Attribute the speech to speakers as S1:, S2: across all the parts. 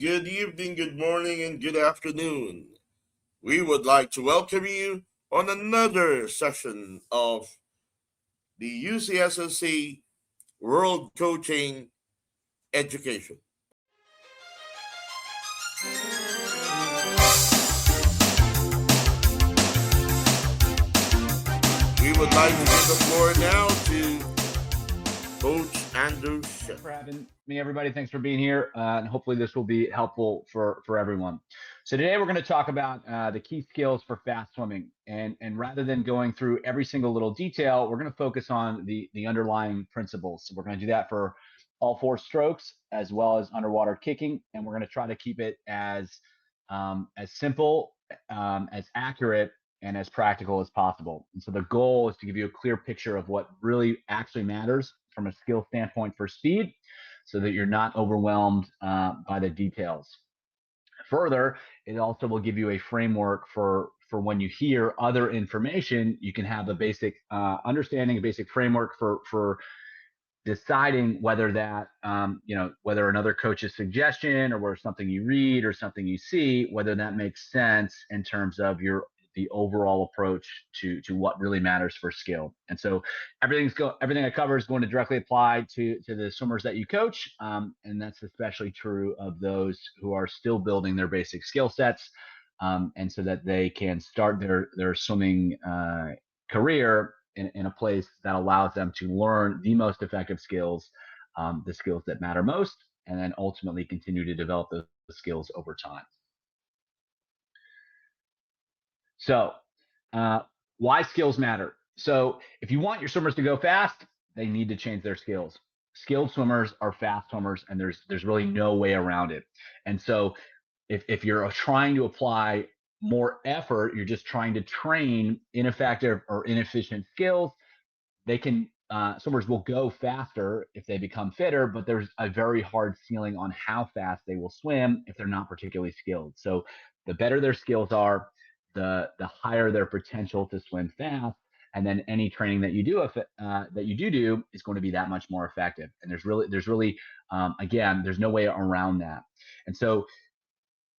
S1: Good evening, good morning, and good afternoon. We would like to welcome you on another session of the UCSSC World Coaching Education. We would like to give the floor now to Coach Andrew
S2: Thanks
S1: Scheaff.
S2: for having me, everybody. Thanks for being here, and hopefully this will be helpful for everyone. So today we're going to talk about the key skills for fast swimming, and rather than going through every single little detail, we're going to focus on the underlying principles. So we're going to do that for all four strokes as well as underwater kicking, and we're going to try to keep it as simple, as accurate, and as practical as possible. And so the goal is to give you a clear picture of what really actually matters from a skill standpoint for speed so that you're not overwhelmed by the details. Further, it also will give you a framework for when you hear other information, you can have a basic understanding, a basic framework for deciding whether that whether another coach's suggestion or where something you read or something you see, whether that makes sense in terms of the overall approach to what really matters for skill. And so everything I cover is going to directly apply to the swimmers that you coach, and that's especially true of those who are still building their basic skill sets, and so that they can start their swimming career in a place that allows them to learn the most effective skills, the skills that matter most, and then ultimately continue to develop those skills over time. So, uh, why skills matter? So, if you want your swimmers to go fast, they need to change their skills. Skilled swimmers are fast swimmers, and there's really no way around it. And so, if you're trying to apply more effort, you're just trying to train ineffective or inefficient skills, they can swimmers will go faster if they become fitter, but there's a very hard ceiling on how fast they will swim if they're not particularly skilled. So the better their skills are, the higher their potential to swim fast, and then any training that you do is going to be that much more effective. And there's really again, there's no way around that. And so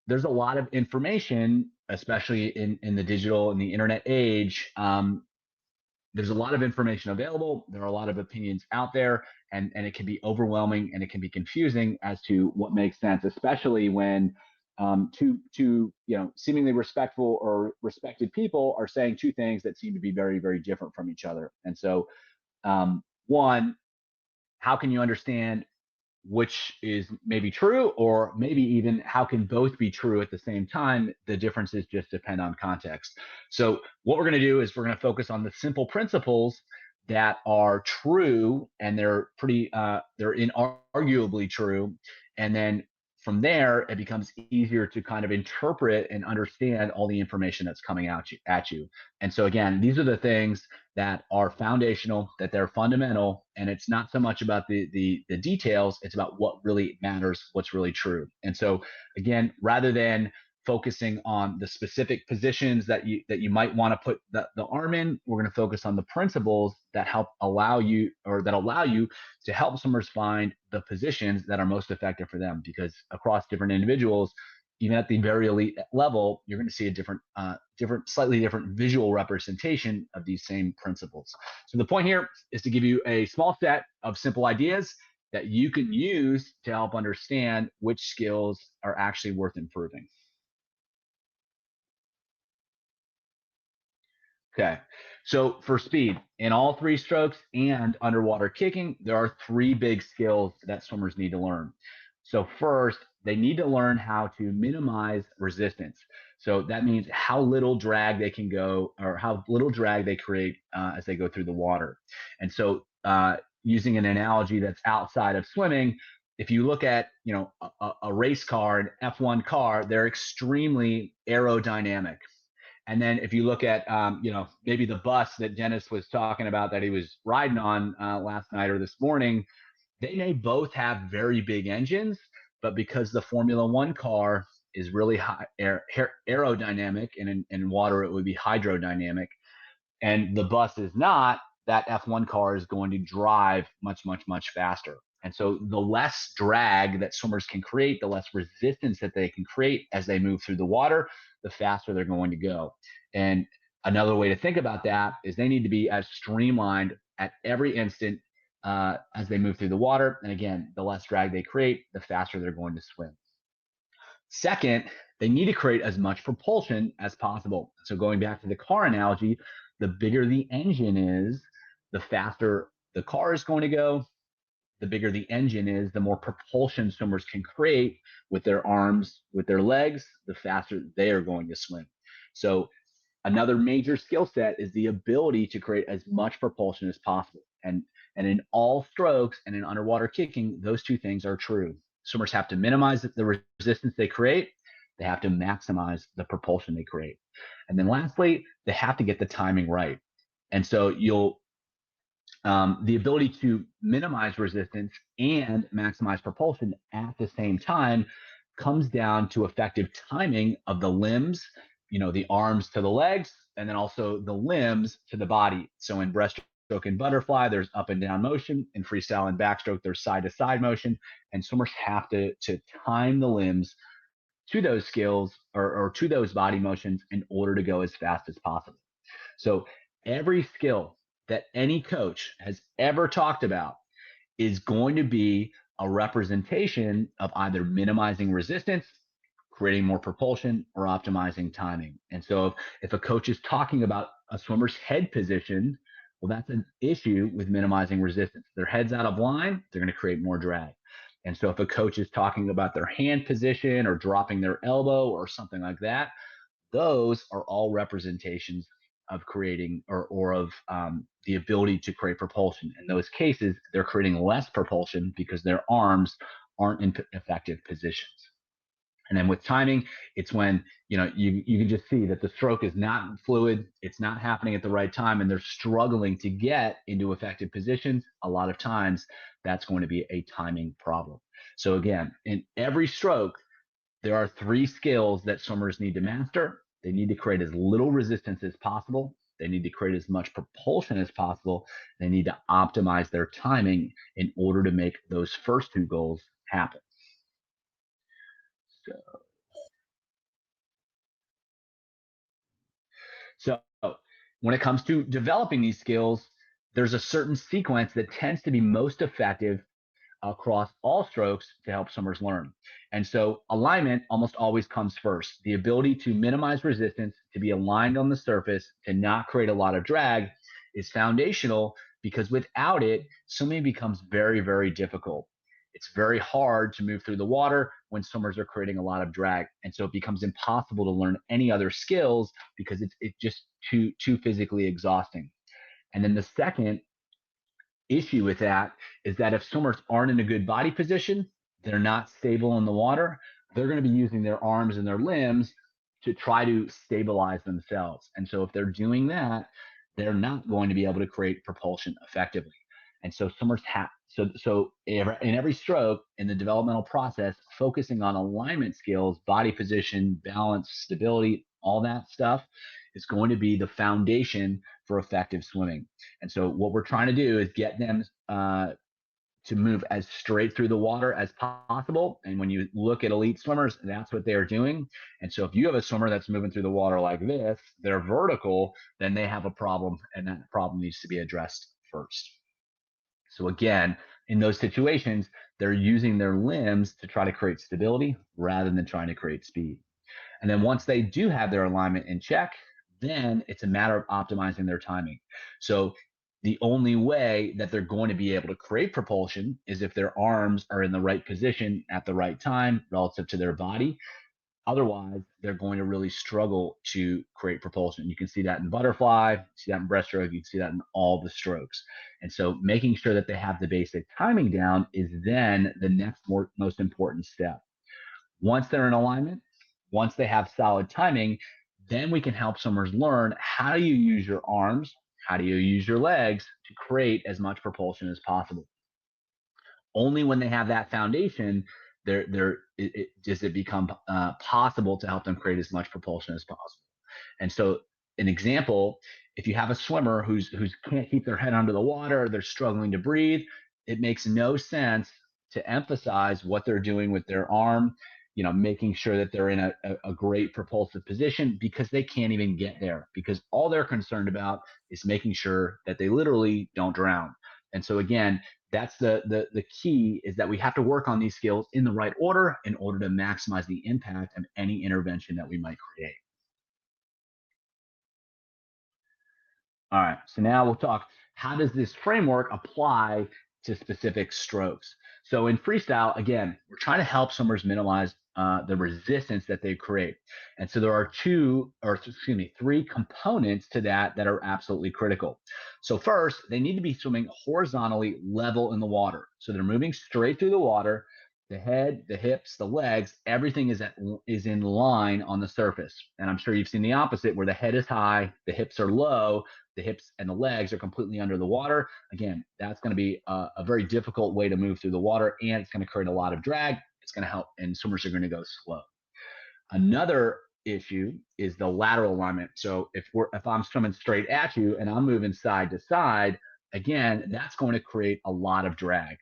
S2: there's a lot of information, especially in the digital and the internet age. There's a lot of information available. There are a lot of opinions out there, and it can be overwhelming and it can be confusing as to what makes sense, especially when two seemingly respectful or respected people are saying two things that seem to be very, very different from each other. And so, one, how can you understand which is maybe true, or maybe even how can both be true at the same time? The differences just depend on context. So what we're going to do is we're going to focus on the simple principles that are true, and they're inarguably true, and then from there it becomes easier to kind of interpret and understand all the information that's coming at you. And so again, these are the things that are foundational, that they're fundamental, and it's not so much about the details, it's about what really matters, what's really true. And so again, rather than focusing on the specific positions that you might want to put the arm in, we're going to focus on the principles that allow you to help swimmers find the positions that are most effective for them, because across different individuals, even at the very elite level, you're going to see a slightly different visual representation of these same principles. So the point here is to give you a small set of simple ideas that you can use to help understand which skills are actually worth improving. Okay, so for speed, in all three strokes and underwater kicking, there are three big skills that swimmers need to learn. So first, they need to learn how to minimize resistance. So that means how little drag they can go, or how little drag they create as they go through the water. And so, using an analogy that's outside of swimming, if you look at a race car, an F1 car, they're extremely aerodynamic. And then if you look at, maybe the bus that Dennis was talking about that he was riding on last night or this morning, they may both have very big engines, but because the Formula One car is really high aerodynamic, and in water it would be hydrodynamic, and the bus is not, that F1 car is going to drive much, much, much faster. And so the less drag that swimmers can create, the less resistance that they can create as they move through the water, the faster they're going to go. And another way to think about that is they need to be as streamlined at every instant as they move through the water. And again, the less drag they create, the faster they're going to swim. Second, they need to create as much propulsion as possible. So going back to the car analogy, the bigger the engine is, the faster the car is going to go. The bigger the engine is, the more propulsion swimmers can create with their arms, with their legs, the faster they are going to swim. So another major skill set is the ability to create as much propulsion as possible. And in all strokes and in underwater kicking, those two things are true. Swimmers have to minimize the resistance they create. They have to maximize the propulsion they create. And then lastly, they have to get the timing right. And so the ability to minimize resistance and maximize propulsion at the same time comes down to effective timing of the limbs, the arms to the legs, and then also the limbs to the body. So in breaststroke and butterfly, there's up and down motion. In freestyle and backstroke, there's side to side motion. And swimmers have to time the limbs to those skills or to those body motions in order to go as fast as possible. So every skill that any coach has ever talked about is going to be a representation of either minimizing resistance, creating more propulsion, or optimizing timing. And so if a coach is talking about a swimmer's head position, well, that's an issue with minimizing resistance. Their head's out of line, they're going to create more drag. And so if a coach is talking about their hand position or dropping their elbow or something like that, those are all representations of creating or of the ability to create propulsion. In those cases, they're creating less propulsion because their arms aren't in effective positions. And then with timing, it's when you can just see that the stroke is not fluid, it's not happening at the right time, and they're struggling to get into effective positions. A lot of times, that's going to be a timing problem. So again, in every stroke, there are three skills that swimmers need to master. They need to create as little resistance as possible. They need to create as much propulsion as possible. They need to optimize their timing in order to make those first two goals happen. So when it comes to developing these skills, there's a certain sequence that tends to be most effective across all strokes to help swimmers learn. And so alignment almost always comes first. The ability to minimize resistance, to be aligned on the surface, to not create a lot of drag is foundational because without it, swimming becomes very, very difficult. It's very hard to move through the water when swimmers are creating a lot of drag. And so it becomes impossible to learn any other skills because it's just too physically exhausting. And then the second issue with that is that if swimmers aren't in a good body position, they're not stable in the water, they're going to be using their arms and their limbs to try to stabilize themselves. And so if they're doing that, they're not going to be able to create propulsion effectively. And so swimmers have in every stroke in the developmental process, focusing on alignment skills, body position, balance, stability, all that stuff is going to be the foundation for effective swimming. And so what we're trying to do is get them to move as straight through the water as possible. And when you look at elite swimmers, that's what they're doing. And so if you have a swimmer that's moving through the water like this, they're vertical, then they have a problem, and that problem needs to be addressed first. So again, in those situations, they're using their limbs to try to create stability rather than trying to create speed. And then once they do have their alignment in check, then it's a matter of optimizing their timing. So the only way that they're going to be able to create propulsion is if their arms are in the right position at the right time relative to their body. Otherwise, they're going to really struggle to create propulsion. You can see that in butterfly, you see that in breaststroke, you can see that in all the strokes. And so making sure that they have the basic timing down is then the next most important step. Once they're in alignment, once they have solid timing, then we can help swimmers learn how do you use your arms, how do you use your legs to create as much propulsion as possible. Only when they have that foundation, does it become possible to help them create as much propulsion as possible. And so, an example, if you have a swimmer who's can't keep their head under the water, they're struggling to breathe, it makes no sense to emphasize what they're doing with their arm, making sure that they're in a great propulsive position, because they can't even get there, because all they're concerned about is making sure that they literally don't drown. And so again, that's the key, is that we have to work on these skills in the right order in order to maximize the impact of any intervention that we might create. All right, so now we'll talk, how does this framework apply to specific strokes? So in freestyle, again, we're trying to help swimmers minimize the resistance that they create. And so there are three components to that are absolutely critical. So first, they need to be swimming horizontally level in the water. So they're moving straight through the water. The head, the hips, the legs, everything is in line on the surface. And I'm sure you've seen the opposite, where the head is high, the hips are low, the hips and the legs are completely under the water. Again, that's going to be a very difficult way to move through the water, and it's going to create a lot of drag. It's going to help, and swimmers are going to go slow. Another issue is the lateral alignment. So if I'm swimming straight at you and I'm moving side to side, again, that's going to create a lot of drag.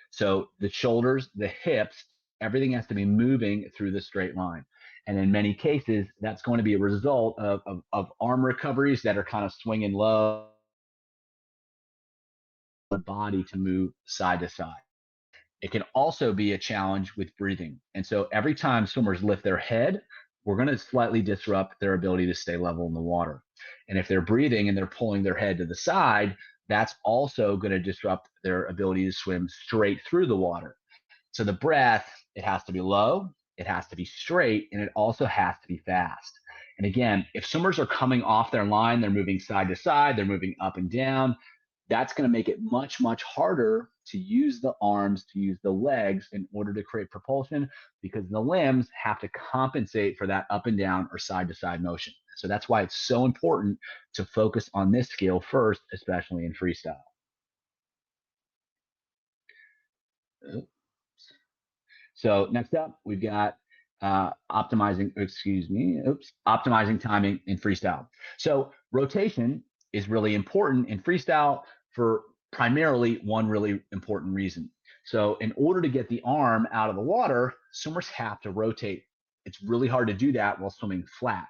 S2: So the shoulders, the hips, everything has to be moving through the straight line. And in many cases, that's going to be a result of arm recoveries that are kind of swinging low, the body to move side to side. It can also be a challenge with breathing. And so every time swimmers lift their head, we're going to slightly disrupt their ability to stay level in the water. And if they're breathing and they're pulling their head to the side, that's also going to disrupt their ability to swim straight through the water. So the breath, it has to be low, it has to be straight, and it also has to be fast. And again, if swimmers are coming off their line, they're moving side to side, they're moving up and down, that's going to make it much, much harder to use the arms, to use the legs in order to create propulsion, because the limbs have to compensate for that up and down or side to side motion. So that's why it's so important to focus on this skill first, especially in freestyle. So next up, we've got optimizing timing in freestyle. So rotation is really important in freestyle for primarily one really important reason. So in order to get the arm out of the water, swimmers have to rotate. It's really hard to do that while swimming flat.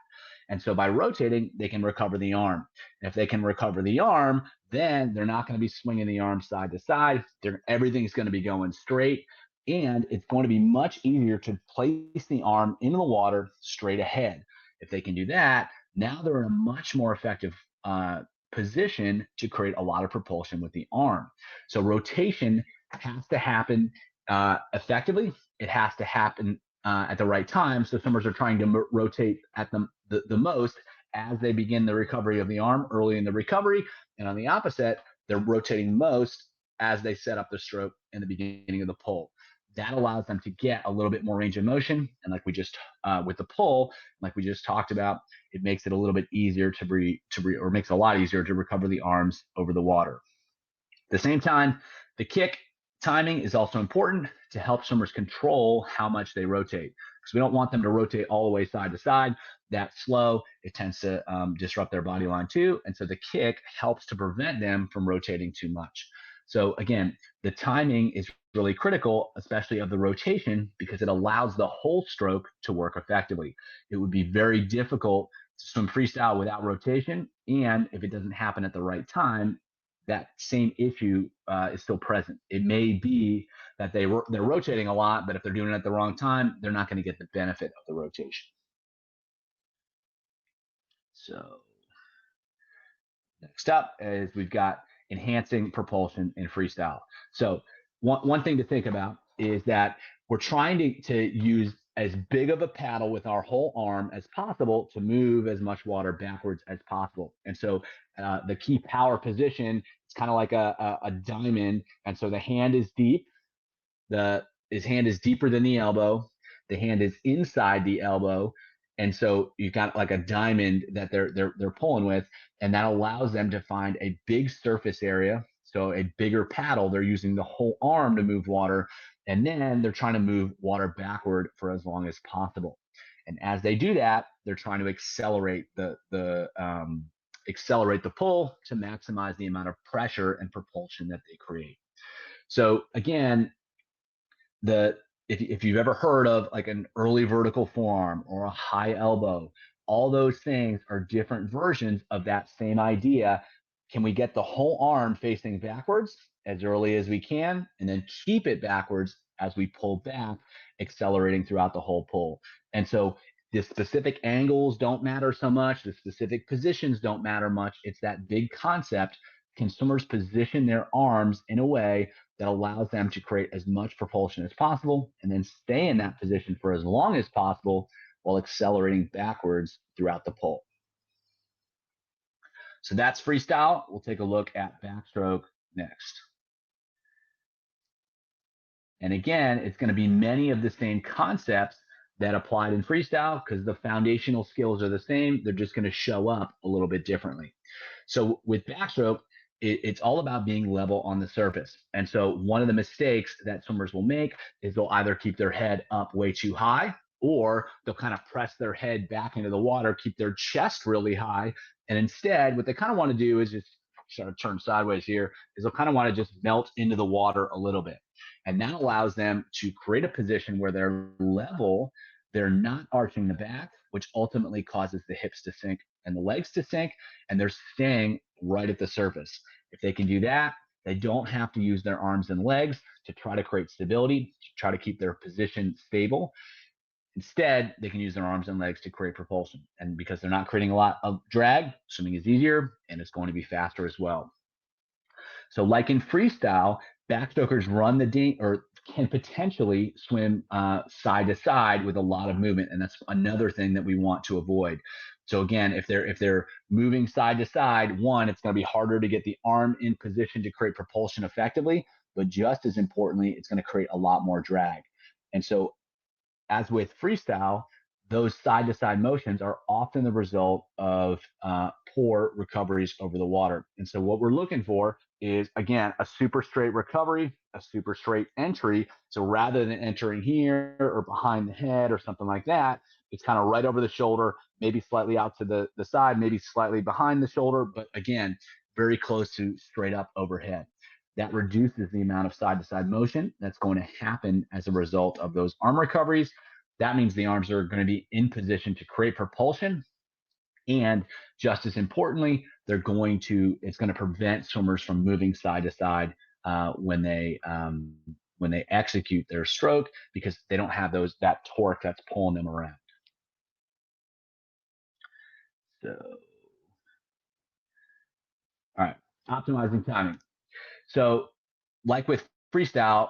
S2: And so by rotating, they can recover the arm. And if they can recover the arm, then they're not going to be swinging the arm side to side. Everything's going to be going straight, and it's going to be much easier to place the arm into the water straight ahead. If they can do that, now they're in a much more effective position to create a lot of propulsion with the arm. So rotation has to happen effectively. It has to happen at the right time. So swimmers are trying to rotate at the most as they begin the recovery of the arm early in the recovery. And on the opposite, they're rotating most as they set up the stroke in the beginning of the pull. That allows them to get a little bit more range of motion. And like we just, with the pull, like we just talked about, it makes it a little bit easier or makes it a lot easier to recover the arms over the water. At the same time, the kick timing is also important to help swimmers control how much they rotate, because we don't want them to rotate all the way side to side. That's slow. It tends to disrupt their body line too. And so the kick helps to prevent them from rotating too much. So again, the timing is really critical, especially of the rotation, because it allows the whole stroke to work effectively. It would be very difficult to swim freestyle without rotation. And if it doesn't happen at the right time, that same issue is still present. It may be that they're rotating a lot, but if they're doing it at the wrong time, they're not going to get the benefit of the rotation. So next up is we've got enhancing propulsion in freestyle. So one thing to think about is that we're trying to use as big of a paddle with our whole arm as possible to move as much water backwards as possible. And so the key power position, it's kind of like a diamond. And so the hand is deep. His hand is deeper than the elbow. The hand is inside the elbow. And so you've got like a diamond that they're pulling with, and that allows them to find a big surface area. So a bigger paddle, they're using the whole arm to move water, and then they're trying to move water backward for as long as possible. And as they do that, they're trying to accelerate the pull to maximize the amount of pressure and propulsion that they create. So again, if you've ever heard of like an early vertical forearm or a high elbow, all those things are different versions of that same idea. Can we get the whole arm facing backwards as early as we can, and then keep it backwards as we pull back, accelerating throughout the whole pull? And so the specific angles don't matter so much, the specific positions don't matter much. It's that big concept. Can swimmers position their arms in a way that allows them to create as much propulsion as possible and then stay in that position for as long as possible while accelerating backwards throughout the pull? So that's freestyle. We'll take a look at backstroke next. And again, it's going to be many of the same concepts that applied in freestyle because the foundational skills are the same. They're just going to show up a little bit differently. So with backstroke, it's all about being level on the surface. And so one of the mistakes that swimmers will make is they'll either keep their head up way too high, or they'll kind of press their head back into the water, keep their chest really high. And instead, what they kind of want to do is just sort of turn sideways here, is they'll kind of want to just melt into the water a little bit. And that allows them to create a position where they're level, they're not arching the back, which ultimately causes the hips to sink and the legs to sink, and they're staying right at the surface. If they can do that, they don't have to use their arms and legs to try to create stability, to try to keep their position stable. Instead, they can use their arms and legs to create propulsion. And because they're not creating a lot of drag, swimming is easier and it's going to be faster as well. So, like in freestyle, backstrokers run the dink or can potentially swim side to side with a lot of movement, and that's another thing that we want to avoid. So again, if they're moving side to side, one, it's going to be harder to get the arm in position to create propulsion effectively, but just as importantly, it's going to create a lot more drag. And so as with freestyle, those side to side motions are often the result of poor recoveries over the water. And so, what we're looking for is, again, a super straight recovery, a super straight entry. So, rather than entering here or behind the head or something like that, it's kind of right over the shoulder, maybe slightly out to the side, maybe slightly behind the shoulder, but again, very close to straight up overhead. That reduces the amount of side to side motion that's going to happen as a result of those arm recoveries. That means the arms are going to be in position to create propulsion. And just as importantly, it's going to prevent swimmers from moving side to side when they execute their stroke, because they don't have that torque that's pulling them around. So, all right, optimizing timing. So, like with freestyle,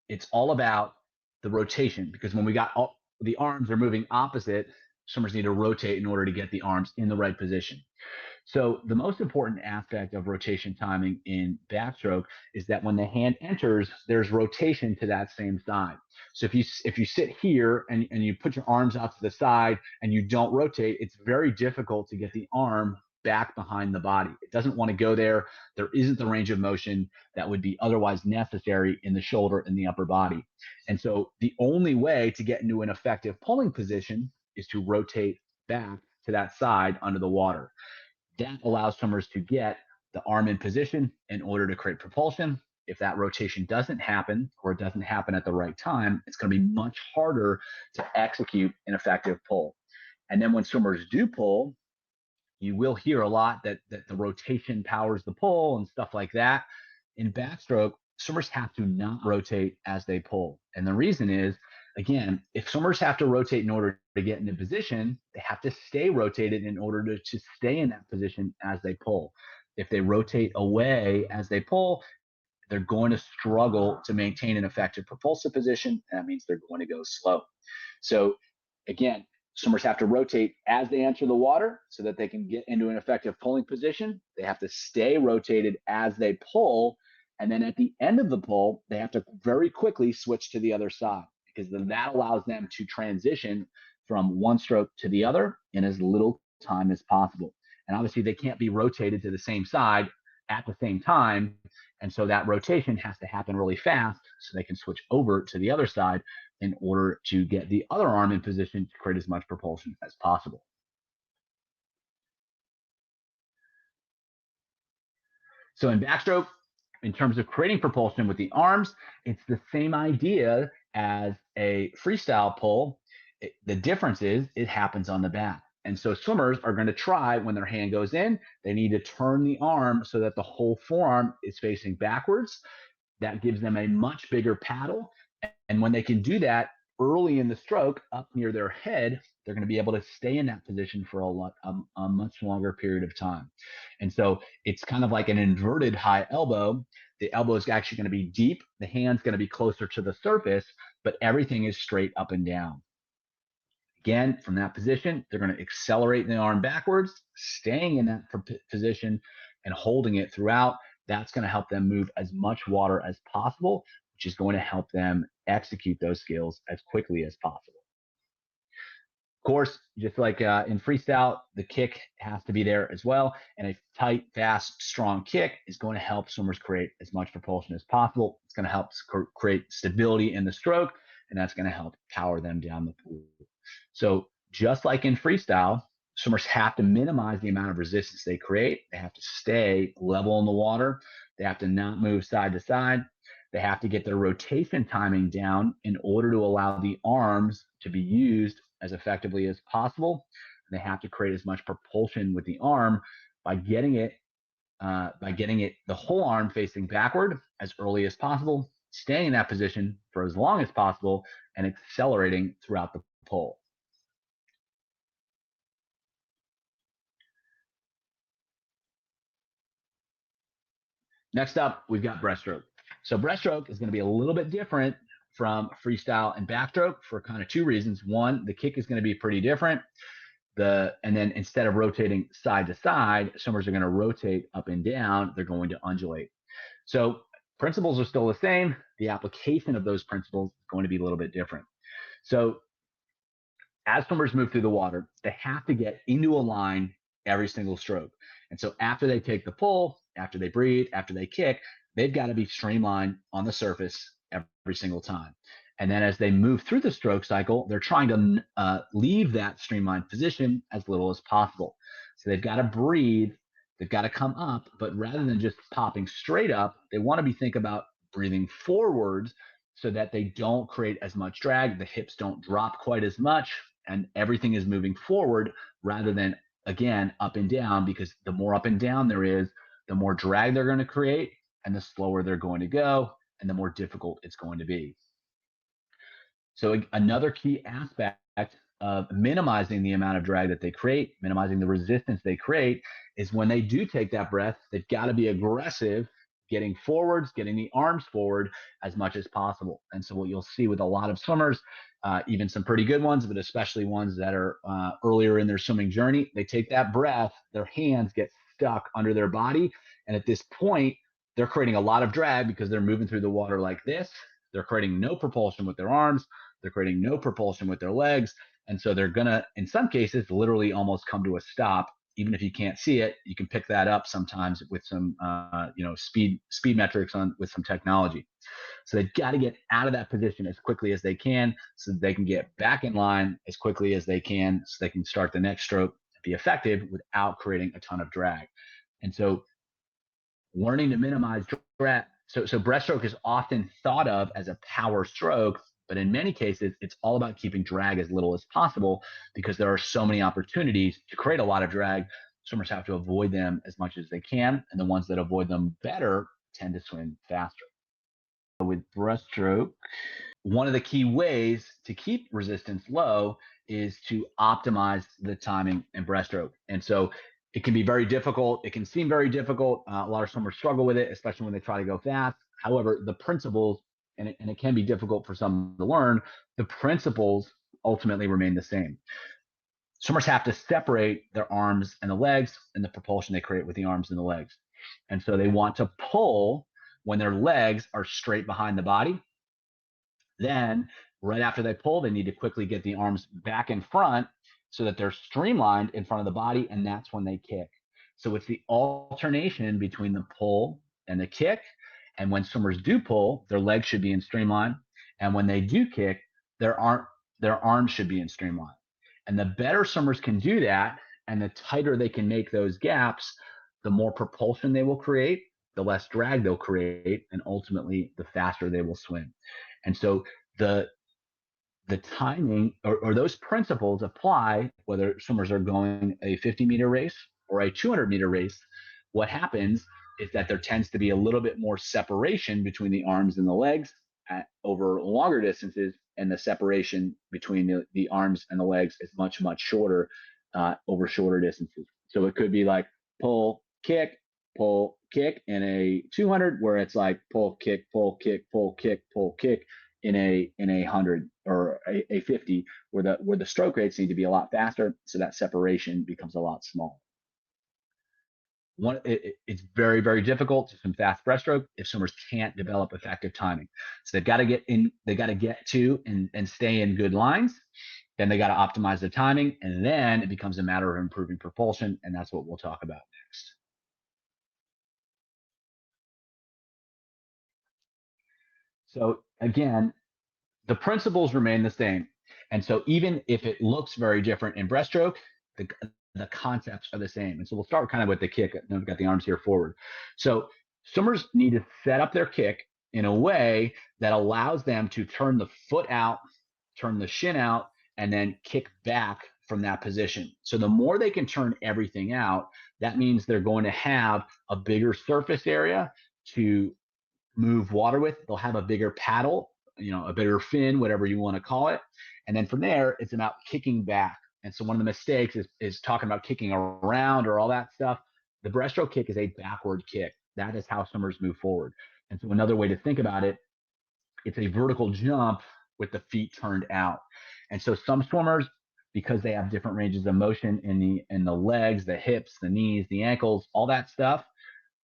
S2: it's all about the rotation, because when the arms are moving opposite, swimmers need to rotate in order to get the arms in the right position. So the most important aspect of rotation timing in backstroke is that when the hand enters, there's rotation to that same side. So if you sit here and you put your arms out to the side and you don't rotate, it's very difficult to get the arm back behind the body. It doesn't want to go there. There isn't the range of motion that would be otherwise necessary in the shoulder and the upper body. And so the only way to get into an effective pulling position is to rotate back to that side under the water. That allows swimmers to get the arm in position in order to create propulsion. If that rotation doesn't happen, or it doesn't happen at the right time, it's going to be much harder to execute an effective pull. And then when swimmers do pull, you will hear a lot that the rotation powers the pull and stuff like that. In backstroke, swimmers have to not rotate as they pull. And the reason is, again, if swimmers have to rotate in order to get into position, they have to stay rotated in order to stay in that position as they pull. If they rotate away as they pull, they're going to struggle to maintain an effective propulsive position. And that means they're going to go slow. So again, swimmers have to rotate as they enter the water so that they can get into an effective pulling position. They have to stay rotated as they pull. And then at the end of the pull, they have to very quickly switch to the other side, because then that allows them to transition from one stroke to the other in as little time as possible. And obviously, they can't be rotated to the same side at the same time. And so that rotation has to happen really fast so they can switch over to the other side in order to get the other arm in position to create as much propulsion as possible. So in backstroke, In terms of creating propulsion with the arms, it's the same idea as a freestyle pull. The difference is it happens on the back. And so swimmers are going to try when their hand goes in, they need to turn the arm so that the whole forearm is facing backwards. That gives them a much bigger paddle. And when they can do that early in the stroke up near their head, they're going to be able to stay in that position for a much longer period of time. And so it's kind of like an inverted high elbow. The elbow is actually going to be deep, the hand's going to be closer to the surface, but everything is straight up and down. Again, from that position, they're going to accelerate the arm backwards, staying in that position and holding it throughout. That's going to help them move as much water as possible, which is going to help them execute those skills as quickly as possible. Of course, just like in freestyle, the kick has to be there as well. And a tight, fast, strong kick is going to help swimmers create as much propulsion as possible. It's going to help create stability in the stroke, and that's going to help power them down the pool. So just like in freestyle, swimmers have to minimize the amount of resistance they create. They have to stay level in the water. They have to not move side to side. They have to get their rotation timing down in order to allow the arms to be used as effectively as possible. And they have to create as much propulsion with the arm by getting it the whole arm facing backward as early as possible, staying in that position for as long as possible, and accelerating throughout the pull. Next up, we've got breaststroke. So breaststroke is going to be a little bit different from freestyle and backstroke for kind of two reasons. One, the kick is going to be pretty different. And then instead of rotating side to side, swimmers are going to rotate up and down. They're going to undulate. So principles are still the same. The application of those principles is going to be a little bit different. So as swimmers move through the water, they have to get into a line every single stroke. And so after they take the pull, after they breathe, after they kick, they've got to be streamlined on the surface every single time. And then as they move through the stroke cycle, they're trying to leave that streamlined position as little as possible. So they've got to breathe, they've got to come up, but rather than just popping straight up, they want to be thinking about breathing forwards so that they don't create as much drag, the hips don't drop quite as much, and everything is moving forward rather than, again, up and down, because the more up and down there is, the more drag they're going to create and the slower they're going to go and the more difficult it's going to be. So another key aspect of minimizing the amount of drag that they create, minimizing the resistance they create, is when they do take that breath, they've got to be aggressive, getting forwards, getting the arms forward as much as possible. And so what you'll see with a lot of swimmers, even some pretty good ones, but especially ones that are earlier in their swimming journey, they take that breath, their hands get stuck under their body. And at this point, they're creating a lot of drag because they're moving through the water like this. They're creating no propulsion with their arms. They're creating no propulsion with their legs. And so they're going to, in some cases, literally almost come to a stop. Even if you can't see it, you can pick that up sometimes with some, speed metrics with some technology. So they've got to get out of that position as quickly as they can so that they can get back in line as quickly as they can so they can start the next stroke and be effective without creating a ton of drag. And so learning to minimize drag. So breaststroke is often thought of as a power stroke, but in many cases, it's all about keeping drag as little as possible because there are so many opportunities to create a lot of drag. Swimmers have to avoid them as much as they can, and the ones that avoid them better tend to swim faster. With breaststroke, one of the key ways to keep resistance low is to optimize the timing in breaststroke. And so it can be very difficult. It can seem very difficult. A lot of swimmers struggle with it, especially when they try to go fast. However, the principles, and it can be difficult for some to learn, the principles ultimately remain the same. Swimmers have to separate their arms and the legs and the propulsion they create with the arms and the legs. And so they want to pull when their legs are straight behind the body. Then, right after they pull, they need to quickly get the arms back in front so that they're streamlined in front of the body, and that's when they kick. So it's the alternation between the pull and the kick. And when swimmers do pull, their legs should be in streamline. And when they do kick, their arms should be in streamline. And the better swimmers can do that, and the tighter they can make those gaps, the more propulsion they will create, the less drag they'll create, and ultimately the faster they will swim. And so the the timing or those principles apply whether swimmers are going a 50-meter race or a 200-meter race. What happens is that there tends to be a little bit more separation between the arms and the legs over longer distances, and the separation between the arms and the legs is much, much shorter over shorter distances. So it could be like pull, kick, in a 200, where it's like pull, kick, pull, kick, pull, kick, pull, kick in a 100 or a 50, where the stroke rates need to be a lot faster, so that separation becomes a lot smaller. It's very, very difficult to swim fast breaststroke if swimmers can't develop effective timing. So they've got to get in, they got to get to and stay in good lines. Then they got to optimize the timing, and then it becomes a matter of improving propulsion, and that's what we'll talk about next. So again, the principles remain the same. And so even if it looks very different in breaststroke, the concepts are the same. And so we'll start kind of with the kick. We've got the arms here forward. So swimmers need to set up their kick in a way that allows them to turn the foot out, turn the shin out, and then kick back from that position. So the more they can turn everything out, that means they're going to have a bigger surface area to move water with. They'll have a bigger paddle, a bigger fin, whatever you want to call it. And then from there, it's about kicking back. And so one of the mistakes is talking about kicking around or all that stuff. The breaststroke kick is a backward kick. That is how swimmers move forward. And so another way to think about it, it's a vertical jump with the feet turned out. And so some swimmers, because they have different ranges of motion in the legs, the hips, the knees, the ankles, all that stuff,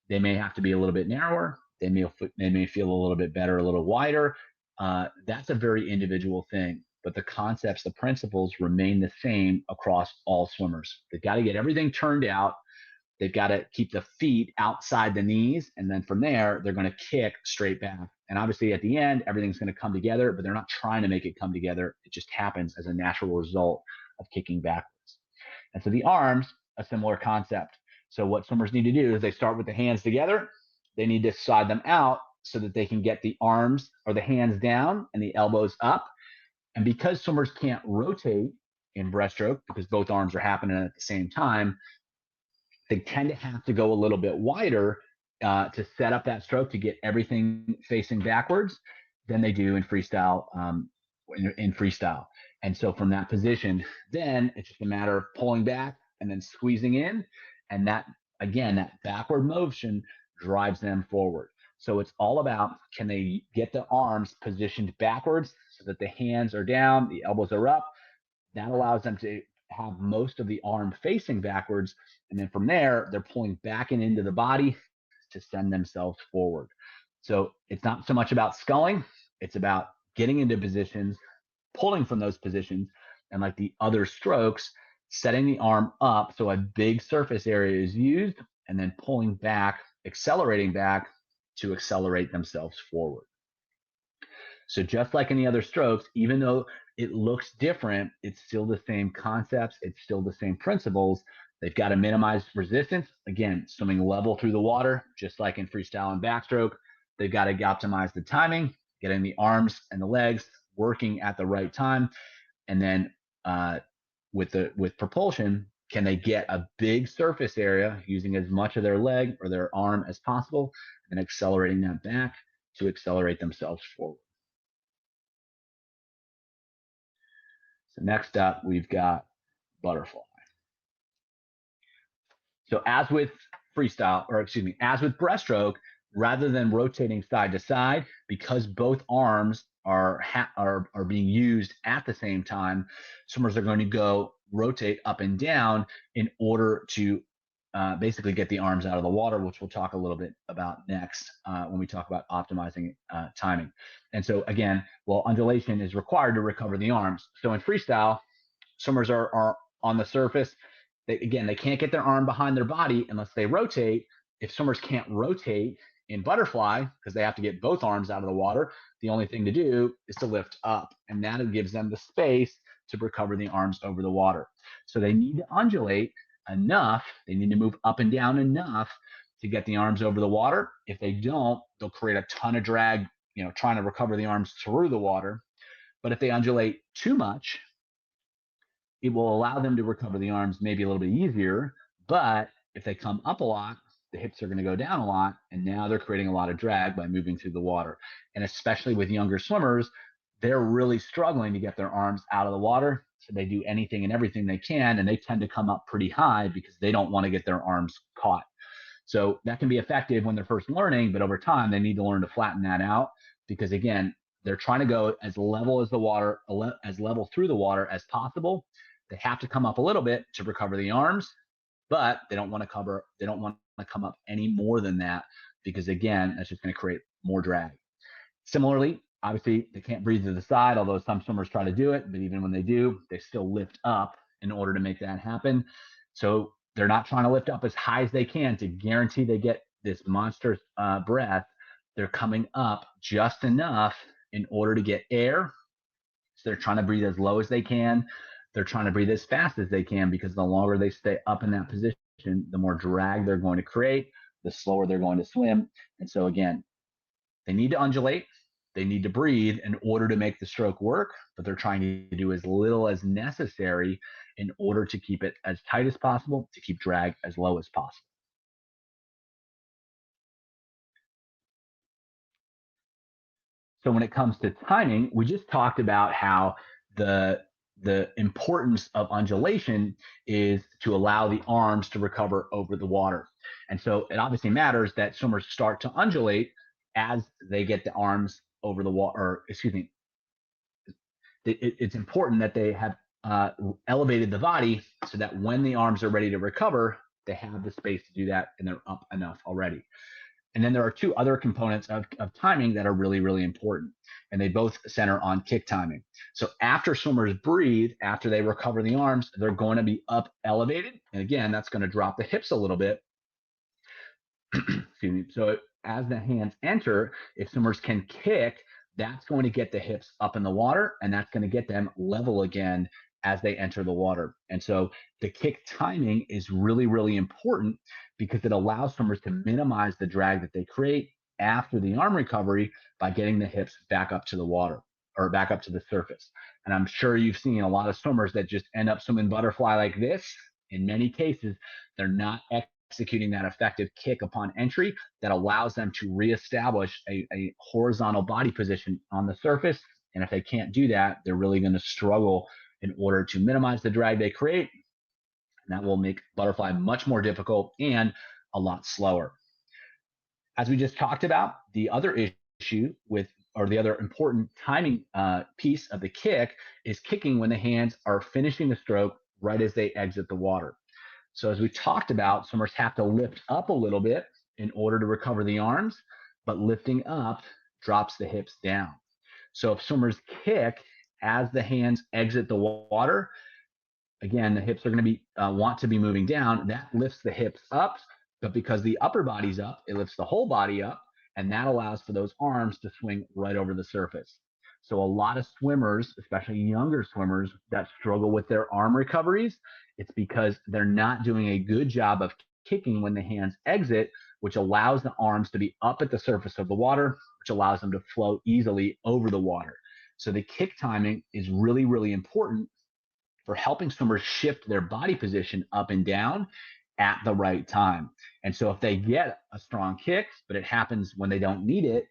S2: they may have to be a little bit narrower. They may feel a little bit better, a little wider. That's a very individual thing. But the concepts, the principles remain the same across all swimmers. They've got to get everything turned out. They've got to keep the feet outside the knees. And then from there, they're going to kick straight back. And obviously at the end, everything's going to come together, but they're not trying to make it come together. It just happens as a natural result of kicking backwards. And so the arms, a similar concept. So what swimmers need to do is they start with the hands together. They need to slide them out so that they can get the arms or the hands down and the elbows up. And because swimmers can't rotate in breaststroke because both arms are happening at the same time, they tend to have to go a little bit wider to set up that stroke to get everything facing backwards than they do in freestyle. And so from that position, then it's just a matter of pulling back and then squeezing in. And that, again, that backward motion drives them forward. So it's all about, can they get the arms positioned backwards so that the hands are down, the elbows are up. That allows them to have most of the arm facing backwards. And then from there, they're pulling back and into the body to send themselves forward. So it's not so much about sculling. It's about getting into positions, pulling from those positions, and like the other strokes, setting the arm up so a big surface area is used, and then pulling back, accelerating back to accelerate themselves forward. So just like any other strokes, even though it looks different, it's still the same concepts, it's still the same principles. They've got to minimize resistance. Again, swimming level through the water, just like in freestyle and backstroke. They've got to optimize the timing, getting the arms and the legs working at the right time. And then with propulsion, can they get a big surface area using as much of their leg or their arm as possible and accelerating that back to accelerate themselves forward. So next up, we've got butterfly. So as with breaststroke, rather than rotating side to side, because both arms are being used at the same time, swimmers are going to go rotate up and down in order to basically get the arms out of the water, which we'll talk a little bit about next when we talk about optimizing timing. And so again, undulation is required to recover the arms. So in freestyle, swimmers are on the surface. They can't get their arm behind their body unless they rotate. If swimmers can't rotate in butterfly because they have to get both arms out of the water, the only thing to do is to lift up, and that gives them the space to recover the arms over the water. So they need to undulate enough, they need to move up and down enough to get the arms over the water. If they don't, they'll create a ton of drag, trying to recover the arms through the water. But if they undulate too much, it will allow them to recover the arms maybe a little bit easier. But if they come up a lot, the hips are going to go down a lot. And now they're creating a lot of drag by moving through the water. And especially with younger swimmers, they're really struggling to get their arms out of the water. So they do anything and everything they can. And they tend to come up pretty high because they don't want to get their arms caught. So that can be effective when they're first learning, but over time, they need to learn to flatten that out because, again, they're trying to go as level as the water, as level through the water as possible. They have to come up a little bit to recover the arms, but they don't want to come up any more than that because, again, that's just going to create more drag. Similarly, obviously, they can't breathe to the side, although some swimmers try to do it, but even when they do, they still lift up in order to make that happen. So they're not trying to lift up as high as they can to guarantee they get this monster breath. They're coming up just enough in order to get air. So they're trying to breathe as low as they can. They're trying to breathe as fast as they can because the longer they stay up in that position, the more drag they're going to create, the slower they're going to swim. And so, again, they need to undulate. They need to breathe in order to make the stroke work, but they're trying to do as little as necessary in order to keep it as tight as possible, to keep drag as low as possible. So when it comes to timing, we just talked about how the importance of undulation is to allow the arms to recover over the water. And so it obviously matters that swimmers start to undulate as they get the arms over the water, or excuse me, it's important that they have elevated the body so that when the arms are ready to recover, they have the space to do that and they're up enough already. And then there are two other components of timing that are really, really important. And they both center on kick timing. So after swimmers breathe, after they recover the arms, they're going to be up elevated. And again, that's going to drop the hips a little bit. Excuse me. So as the hands enter, if swimmers can kick, that's going to get the hips up in the water and that's going to get them level again as they enter the water. And so the kick timing is really, really important because it allows swimmers to minimize the drag that they create after the arm recovery by getting the hips back up to the water or back up to the surface. And I'm sure you've seen a lot of swimmers that just end up swimming butterfly like this. In many cases, they're not executing that effective kick upon entry that allows them to reestablish a horizontal body position on the surface. And if they can't do that, they're really going to struggle in order to minimize the drag they create. And that will make butterfly much more difficult and a lot slower. As we just talked about, the other issue with, or the other important timing piece of the kick is kicking when the hands are finishing the stroke right as they exit the water. So as we talked about, swimmers have to lift up a little bit in order to recover the arms, but lifting up drops the hips down. So if swimmers kick as the hands exit the water, again, the hips are going to be want to be moving down. That lifts the hips up, but because the upper body's up, it lifts the whole body up, and that allows for those arms to swing right over the surface. So a lot of swimmers, especially younger swimmers that struggle with their arm recoveries, it's because they're not doing a good job of kicking when the hands exit, which allows the arms to be up at the surface of the water, which allows them to flow easily over the water. So the kick timing is really, really important for helping swimmers shift their body position up and down at the right time. And so if they get a strong kick, but it happens when they don't need it,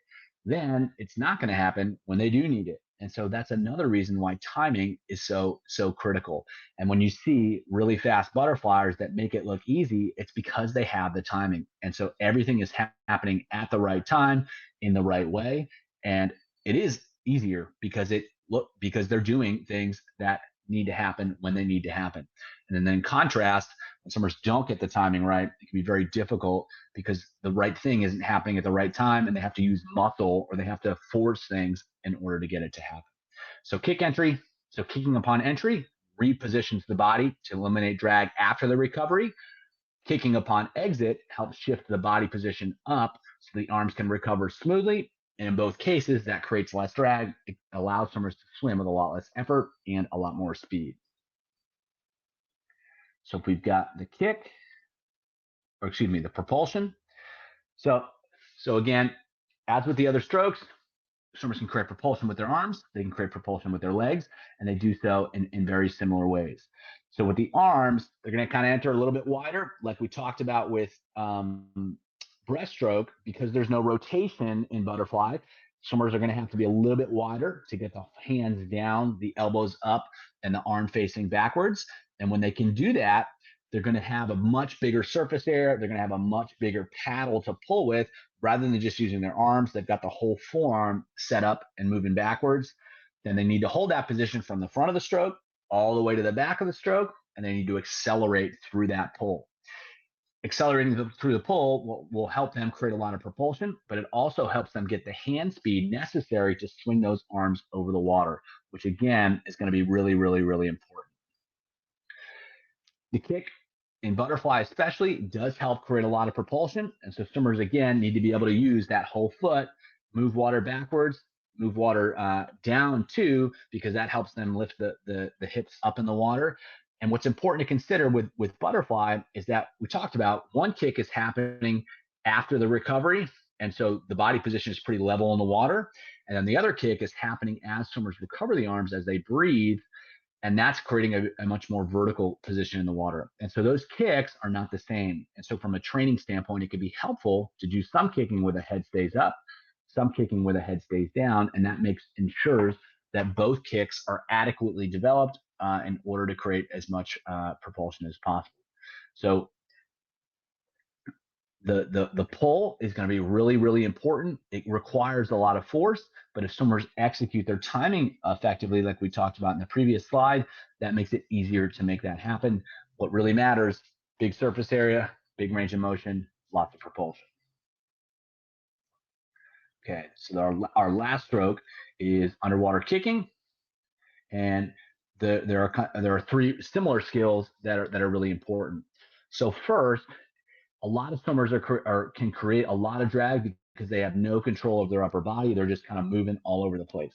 S2: then it's not going to happen when they do need it. And so that's another reason why timing is so critical. And when you see really fast butterflies that make it look easy, it's because they have the timing. And so everything is happening at the right time in the right way. And it is easier because they're doing things that need to happen when they need to happen. And then in contrast, when swimmers don't get the timing right, it can be very difficult because the right thing isn't happening at the right time and they have to use muscle or they have to force things in order to get it to happen. So kicking upon entry repositions the body to eliminate drag after the recovery. Kicking upon exit helps shift the body position up so the arms can recover smoothly. And in both cases, that creates less drag. It allows swimmers to swim with a lot less effort and a lot more speed. So if we've got the propulsion, So again, as with the other strokes, swimmers can create propulsion with their arms, they can create propulsion with their legs, and they do so in very similar ways. So with the arms, they're going to kind of enter a little bit wider, like we talked about with breaststroke, because there's no rotation in butterfly. Swimmers are going to have to be a little bit wider to get the hands down, the elbows up, and the arm facing backwards. And when they can do that, they're going to have a much bigger surface area. They're going to have a much bigger paddle to pull with rather than just using their arms. They've got the whole forearm set up and moving backwards. Then they need to hold that position from the front of the stroke all the way to the back of the stroke, and they need to accelerate through that pull. Accelerating through the pull will help them create a lot of propulsion, but it also helps them get the hand speed necessary to swing those arms over the water, which again is going to be really, really, really important. The kick in butterfly especially does help create a lot of propulsion. And so swimmers, again, need to be able to use that whole foot, move water backwards, move water down too, because that helps them lift the hips up in the water. And what's important to consider with butterfly is that we talked about one kick is happening after the recovery. And so the body position is pretty level in the water. And then the other kick is happening as swimmers recover the arms as they breathe, and that's creating a much more vertical position in the water. And so those kicks are not the same. And so from a training standpoint, it could be helpful to do some kicking where the head stays up, some kicking where the head stays down, and that ensures that both kicks are adequately developed in order to create as much propulsion as possible. So the pull is going to be really, really important. It requires a lot of force, but if swimmers execute their timing effectively, like we talked about in the previous slide, that makes it easier to make that happen. What really matters, big surface area, big range of motion, lots of propulsion. Okay, so our last stroke is underwater kicking, and there are three similar skills that are really important. So first, a lot of swimmers can create a lot of drag because they have no control of their upper body. They're just kind of moving all over the place.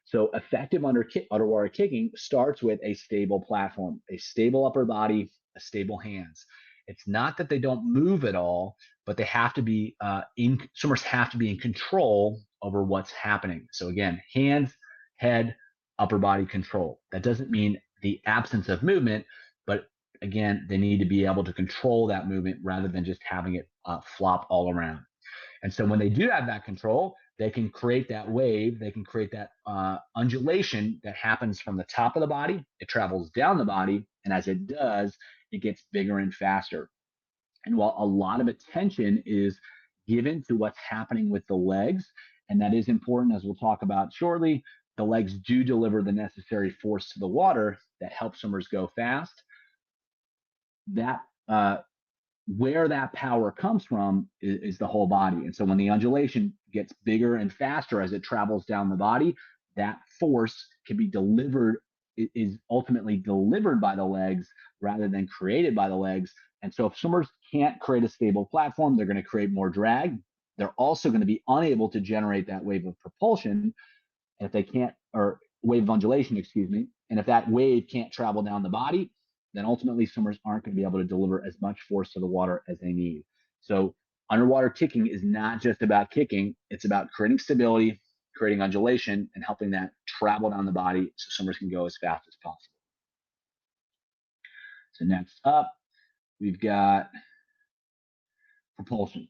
S2: So effective underwater kicking starts with a stable platform, a stable upper body, a stable hands. It's not that they don't move at all, but they have to be swimmers have to be in control over what's happening. So again, hands, head, upper body control. That doesn't mean the absence of movement, but again, they need to be able to control that movement rather than just having it flop all around. And so when they do have that control, they can create that wave, they can create that undulation that happens from the top of the body. It travels down the body, and as it does, it gets bigger and faster. And while a lot of attention is given to what's happening with the legs, and that is important as we'll talk about shortly, the legs do deliver the necessary force to the water that helps swimmers go fast. That where that power comes from is the whole body. And so when the undulation gets bigger and faster as it travels down the body, that force can be delivered, is ultimately delivered by the legs rather than created by the legs. And so if swimmers can't create a stable platform, they're going to create more drag. They're also going to be unable to generate that wave of propulsion. And if they can't, or wave of undulation, excuse me, and if that wave can't travel down the body, then ultimately swimmers aren't going to be able to deliver as much force to the water as they need. So underwater kicking is not just about kicking, it's about creating stability, creating undulation, and helping that travel down the body so swimmers can go as fast as possible. So next up, we've got propulsion.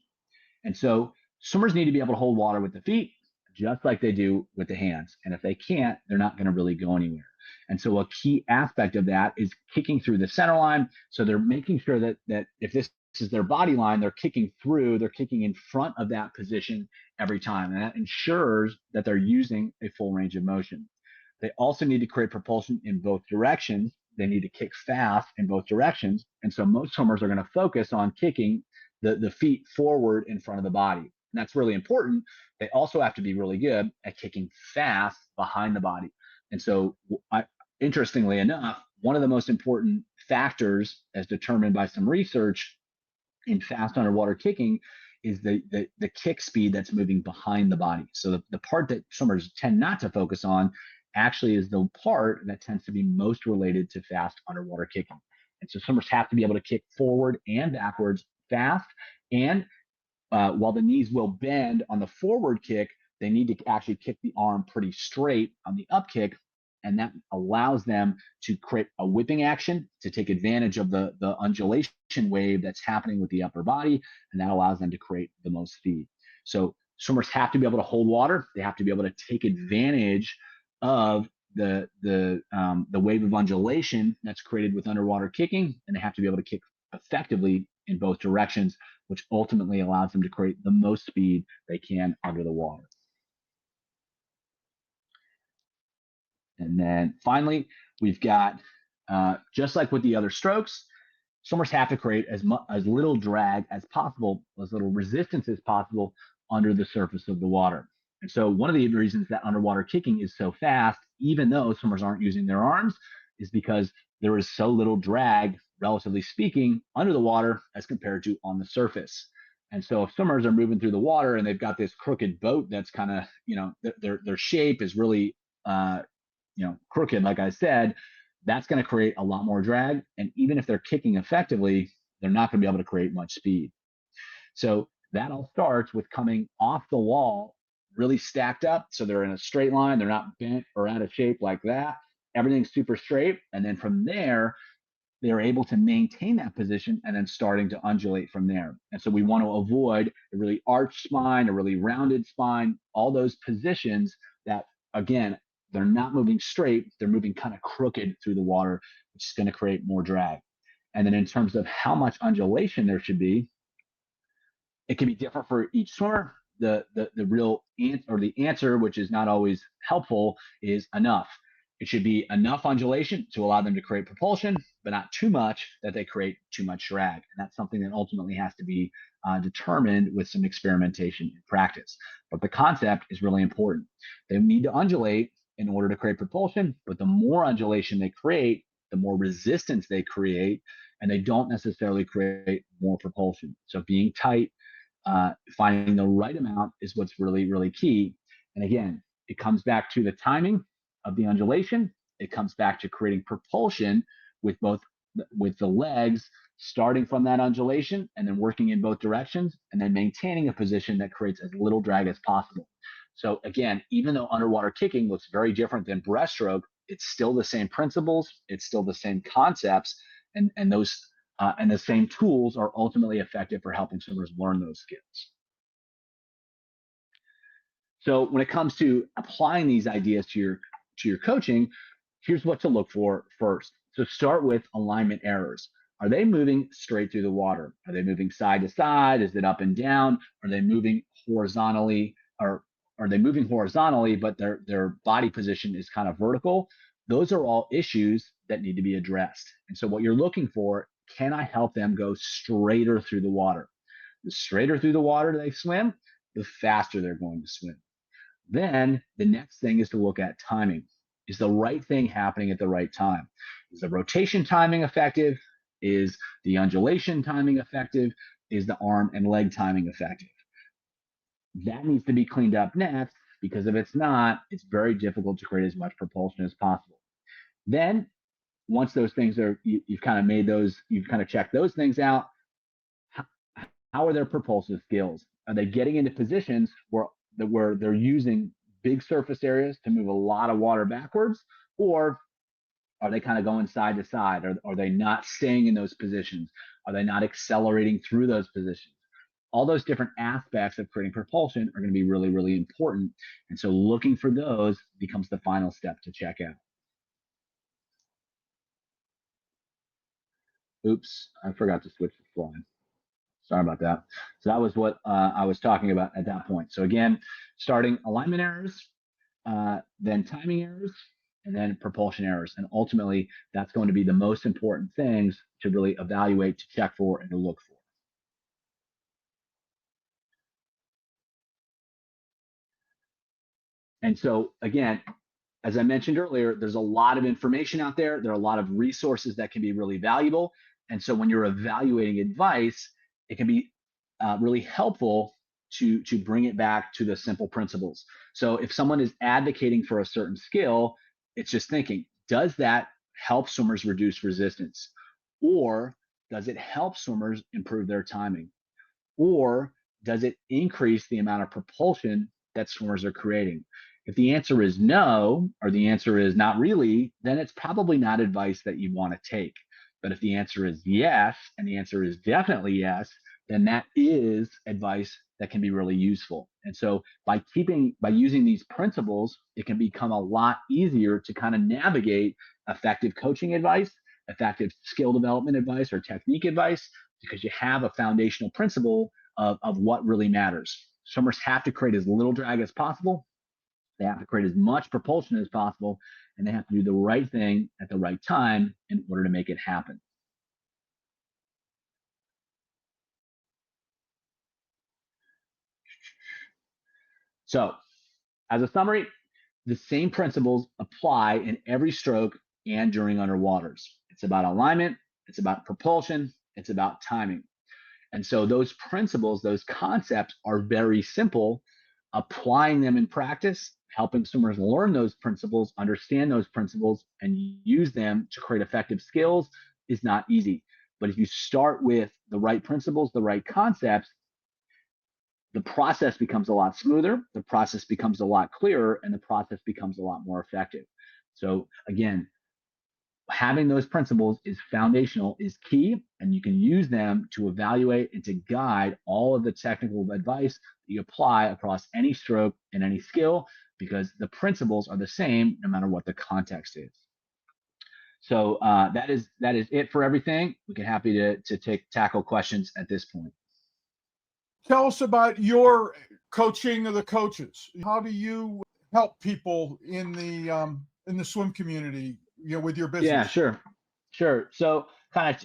S2: And so swimmers need to be able to hold water with the feet, just like they do with the hands. And if they can't, they're not going to really go anywhere. And so a key aspect of that is kicking through the center line. So they're making sure that if this is their body line, they're kicking in front of that position every time. And that ensures that they're using a full range of motion. They also need to create propulsion in both directions. They need to kick fast in both directions. And so most swimmers are going to focus on kicking the feet forward in front of the body. And that's really important. They also have to be really good at kicking fast behind the body. And so interestingly enough, one of the most important factors as determined by some research in fast underwater kicking is the kick speed that's moving behind the body. So the part that swimmers tend not to focus on actually is the part that tends to be most related to fast underwater kicking. And so swimmers have to be able to kick forward and backwards fast and while the knees will bend on the forward kick, they need to actually kick the arm pretty straight on the up kick, and that allows them to create a whipping action to take advantage of the undulation wave that's happening with the upper body, and that allows them to create the most speed. So swimmers have to be able to hold water. They have to be able to take advantage of the wave of undulation that's created with underwater kicking, and they have to be able to kick effectively in both directions, which ultimately allows them to create the most speed they can under the water. And then finally, we've got, just like with the other strokes, swimmers have to create as little drag as possible, as little resistance as possible under the surface of the water. And so one of the reasons that underwater kicking is so fast, even though swimmers aren't using their arms, is because there is so little drag, relatively speaking, under the water as compared to on the surface. And so if swimmers are moving through the water and they've got this crooked boat that's kind of, their shape is really, crooked, like I said, that's going to create a lot more drag. And even if they're kicking effectively, they're not going to be able to create much speed. So that all starts with coming off the wall, really stacked up. So they're in a straight line. They're not bent or out of shape like that. Everything's super straight. And then from there, they're able to maintain that position and then starting to undulate from there. And so we want to avoid a really arched spine, a really rounded spine, all those positions that, again, they're not moving straight, they're moving kind of crooked through the water, which is going to create more drag. And then in terms of how much undulation there should be, it can be different for each swimmer. The real answer, which is not always helpful, is enough. It should be enough undulation to allow them to create propulsion, but not too much that they create too much drag. And that's something that ultimately has to be determined with some experimentation and practice. But the concept is really important. They need to undulate in order to create propulsion, but the more undulation they create, the more resistance they create, and they don't necessarily create more propulsion. So being tight, finding the right amount is what's really, really key. And again, it comes back to the timing of the undulation. It comes back to creating propulsion with the legs starting from that undulation and then working in both directions and then maintaining a position that creates as little drag as possible. So again, even though underwater kicking looks very different than breaststroke, it's still the same principles, it's still the same concepts, and the same tools are ultimately effective for helping swimmers learn those skills. So when it comes to applying these ideas to your coaching, here's what to look for first. So start with alignment errors. Are they moving straight through the water? Are they moving side to side? Is it up and down? Are they moving horizontally? Or are they moving horizontally, but their body position is kind of vertical? Those are all issues that need to be addressed. And so what you're looking for, can I help them go straighter through the water? The straighter through the water they swim, the faster they're going to swim. Then the next thing is to look at timing. Is the right thing happening at the right time? Is the rotation timing effective? Is the undulation timing effective? Is the arm and leg timing effective? That needs to be cleaned up next, because if it's not, it's very difficult to create as much propulsion as possible. Then once those things are, you've kind of made those, you've kind of checked those things out, how are their propulsive skills? Are they getting into positions where they're using big surface areas to move a lot of water backwards, or are they kind of going side to side? Are they not staying in those positions? Are they not accelerating through those positions? All those different aspects of creating propulsion are going to be really, really important. And so looking for those becomes the final step to check out. Oops, I forgot to switch the slide. Sorry about that. So that was what I was talking about at that point. So again, starting alignment errors, then timing errors, and then propulsion errors. And ultimately, that's going to be the most important things to really evaluate, to check for, and to look for. And so again, as I mentioned earlier, there's a lot of information out there. There are a lot of resources that can be really valuable. And so when you're evaluating advice, it can be really helpful to bring it back to the simple principles. So if someone is advocating for a certain skill, it's just thinking, does that help swimmers reduce resistance? Or does it help swimmers improve their timing? Or does it increase the amount of propulsion that swimmers are creating? If the answer is no, or the answer is not really, then it's probably not advice that you want to take. But if the answer is yes, and the answer is definitely yes, then that is advice that can be really useful. And so by using these principles, it can become a lot easier to kind of navigate effective coaching advice, effective skill development advice, or technique advice, because you have a foundational principle of what really matters. Swimmers have to create as little drag as possible. They have to create as much propulsion as possible, and they have to do the right thing at the right time in order to make it happen. So, as a summary, the same principles apply in every stroke and during underwaters. It's about alignment, it's about propulsion, it's about timing. And so those principles, those concepts are very simple. Applying them in practice, helping swimmers learn those principles, understand those principles, and use them to create effective skills is not easy. But if you start with the right principles, the right concepts, the process becomes a lot smoother, the process becomes a lot clearer, and the process becomes a lot more effective. So again, having those principles is foundational, is key, and you can use them to evaluate and to guide all of the technical advice that you apply across any stroke and any skill, because the principles are the same no matter what the context is. So that is it for everything. We can happy to tackle questions at this point.
S3: Tell us about your coaching of the coaches. How do you help people in the swim community, with your business?
S2: Yeah, sure. So kind of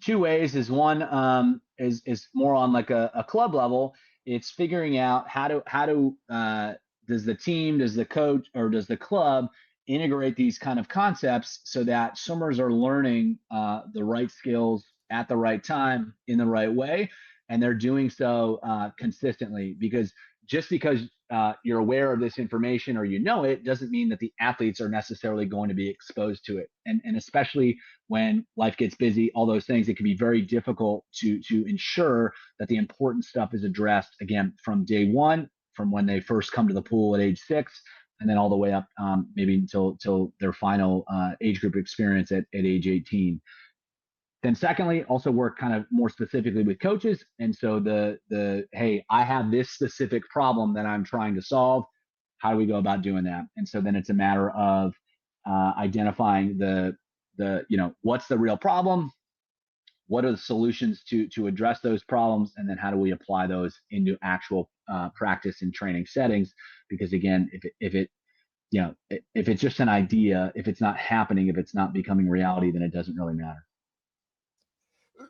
S2: two ways. Is one is more on like a club level. It's figuring out how to does the team, does the coach, or does the club integrate these kind of concepts so that swimmers are learning the right skills at the right time in the right way, and they're doing so consistently. Because just because you're aware of this information or you know it doesn't mean that the athletes are necessarily going to be exposed to it. And especially when life gets busy, all those things, it can be very difficult to ensure that the important stuff is addressed, again, from day one, from when they first come to the pool at age 6, and then all the way up maybe until their final age group experience at age 18. Then secondly, also work kind of more specifically with coaches. And so hey, I have this specific problem that I'm trying to solve. How do we go about doing that? And so then it's a matter of identifying what's the real problem, what are the solutions to address those problems, and then how do we apply those into actual practice and training settings? Because again, if it's just an idea, if it's not happening, if it's not becoming reality, then it doesn't really matter.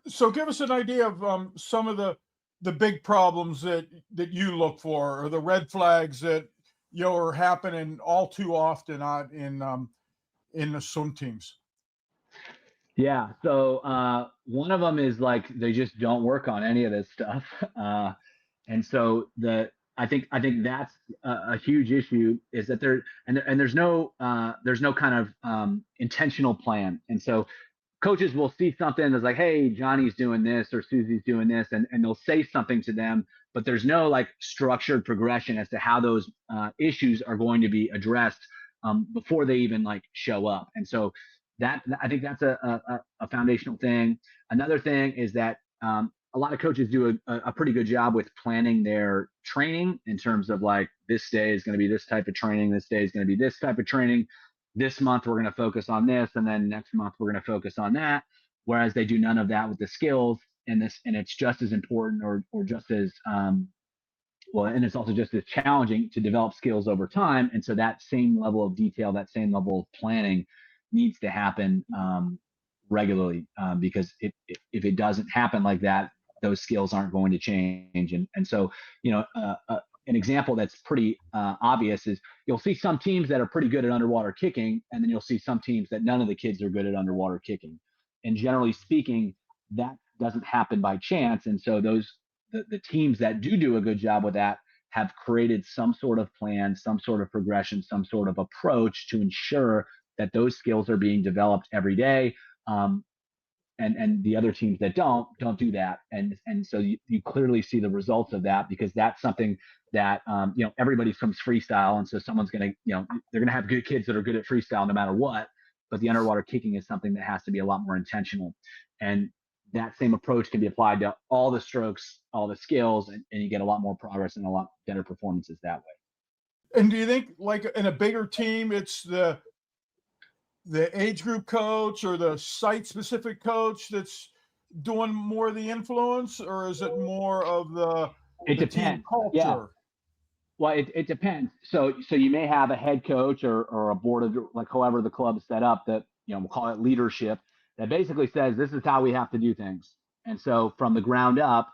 S3: So give us an idea of some of the big problems that you look for, or the red flags that are happening all too often out in the swim teams.
S2: Yeah. So one of them is like they just don't work on any of this stuff, and so I think that's a huge issue, is that there's no kind of intentional plan. And so coaches will see something that's like, hey, Johnny's doing this or Susie's doing this, and they'll say something to them, but there's no like structured progression as to how those issues are going to be addressed before they even like show up. And so I think that's a foundational thing. Another thing is that a lot of coaches do a pretty good job with planning their training in terms of like, this day is going to be this type of training, this day is going to be this type of training. This month we're going to focus on this, and then next month we're going to focus on that. Whereas they do none of that with the skills, and it's just as important or just as and it's also just as challenging to develop skills over time. And so that same level of detail, that same level of planning needs to happen regularly, because if it doesn't happen like that, those skills aren't going to change. And so, an example that's pretty obvious is you'll see some teams that are pretty good at underwater kicking, and then you'll see some teams that none of the kids are good at underwater kicking. And generally speaking, that doesn't happen by chance. And so the teams that do a good job with that have created some sort of plan, some sort of progression, some sort of approach to ensure that those skills are being developed every day. and the other teams that don't do that, and so you clearly see the results of that, because that's something that everybody comes freestyle, and so someone's gonna they're gonna have good kids that are good at freestyle no matter what, but the underwater kicking is something that has to be a lot more intentional, and that same approach can be applied to all the strokes, all the skills, and you get a lot more progress and a lot better performances that way.
S3: And do you think, like in a bigger team, it's the age group coach or the site specific coach that's doing more of the influence, or is it more of
S2: It
S3: the team
S2: depends. Yeah.
S3: culture?
S2: Well, it depends. So you may have a head coach or a board of, like, however the club is set up, that we'll call it leadership, that basically says this is how we have to do things. And so from the ground up,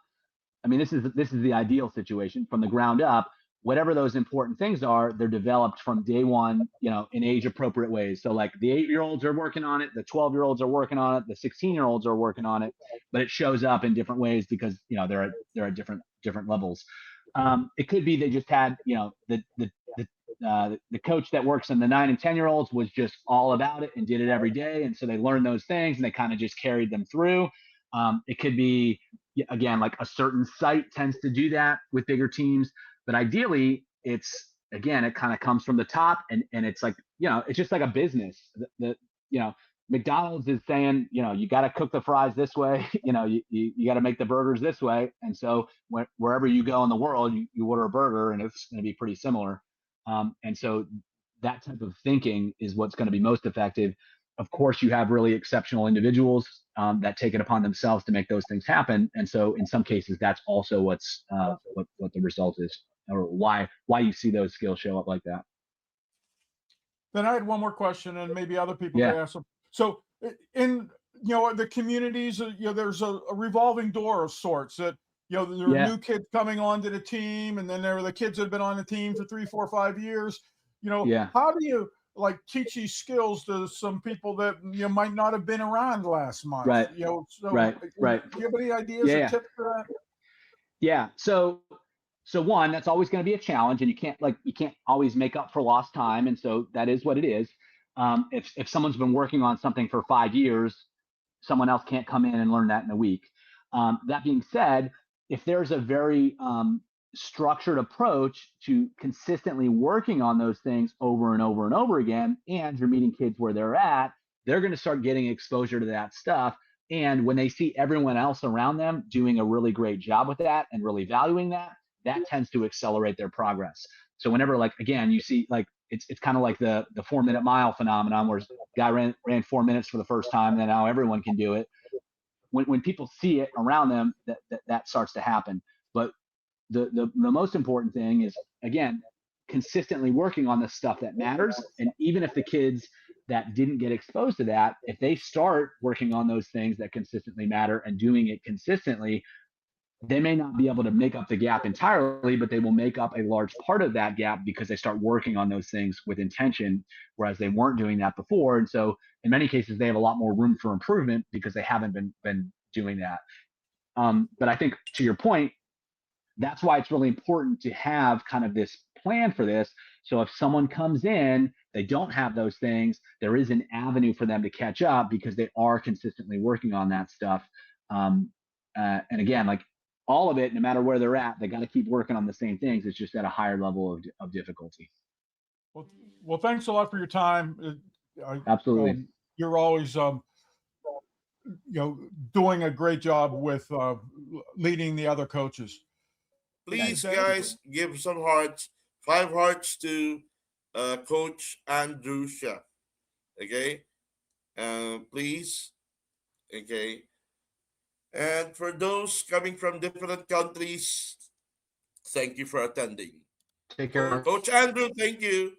S2: I mean, this is the ideal situation. From the ground up, whatever those important things are, they're developed from day one, in age appropriate ways. So like the 8-year-olds are working on it, the 12-year-olds are working on it, the 16-year-olds are working on it, but it shows up in different ways because they're at different levels. It could be they just had the coach that works in the 9 and 10-year-olds was just all about it and did it every day, and so they learned those things and they kind of just carried them through. It could be, again, like a certain site tends to do that with bigger teams, but ideally it kind of comes from the top, and it's like, it's just like a business. McDonald's is saying, you got to cook the fries this way, you got to make the burgers this way, and so wherever you go in the world, you order a burger and it's going to be pretty similar. And so that type of thinking is what's going to be most effective. Of course, you have really exceptional individuals that take it upon themselves to make those things happen, and so in some cases, that's also what the result is, or why you see those skills show up like that.
S3: Then I had one more question, and maybe other people could
S2: Yeah,
S3: ask them. So in the communities, there's a revolving door of sorts that there are
S2: yeah,
S3: new kids coming onto the team, and then there are the kids that have been on the team for 3, 4, 5 years.
S2: yeah.
S3: How do you like teach these skills to some people that might not have been around last month?
S2: Right,
S3: So
S2: right, right.
S3: do you have any ideas
S2: Yeah,
S3: or
S2: yeah.
S3: tips for that?
S2: Yeah. So one, that's always going to be a challenge, and you can't always make up for lost time, and so that is what it is. If someone's been working on something for 5 years, someone else can't come in and learn that in a week. That being said, if there's a very structured approach to consistently working on those things over and over and over again, and you're meeting kids where they're at, they're going to start getting exposure to that stuff. And when they see everyone else around them doing a really great job with that and really valuing that, that tends to accelerate their progress. So whenever, like, again, you see, like, it's kind of like the 4-minute mile phenomenon, where a guy ran 4 minutes for the first time, and then now everyone can do it. When people see it around them, that starts to happen. But the most important thing is, again, consistently working on the stuff that matters. And even if the kids that didn't get exposed to that, if they start working on those things that consistently matter and doing it consistently, they may not be able to make up the gap entirely, but they will make up a large part of that gap because they start working on those things with intention, whereas they weren't doing that before. And so in many cases, they have a lot more room for improvement because they haven't been doing that. But I think, to your point, that's why it's really important to have kind of this plan for this. So if someone comes in, they don't have those things, there is an avenue for them to catch up because they are consistently working on that stuff. And again, like, all of it, no matter where they're at, they got to keep working on the same things. It's just at a higher level of difficulty.
S3: Well, thanks a lot for your time.
S2: Absolutely.
S3: You're always doing a great job with leading the other coaches.
S1: Please,
S3: Dave?
S1: guys, give some hearts, 5 hearts to Coach Andrew Scheaff. Okay, please. Okay, and for those coming from different countries, thank you for attending.
S2: Take
S1: For
S2: care.
S1: Coach Andrew, thank you.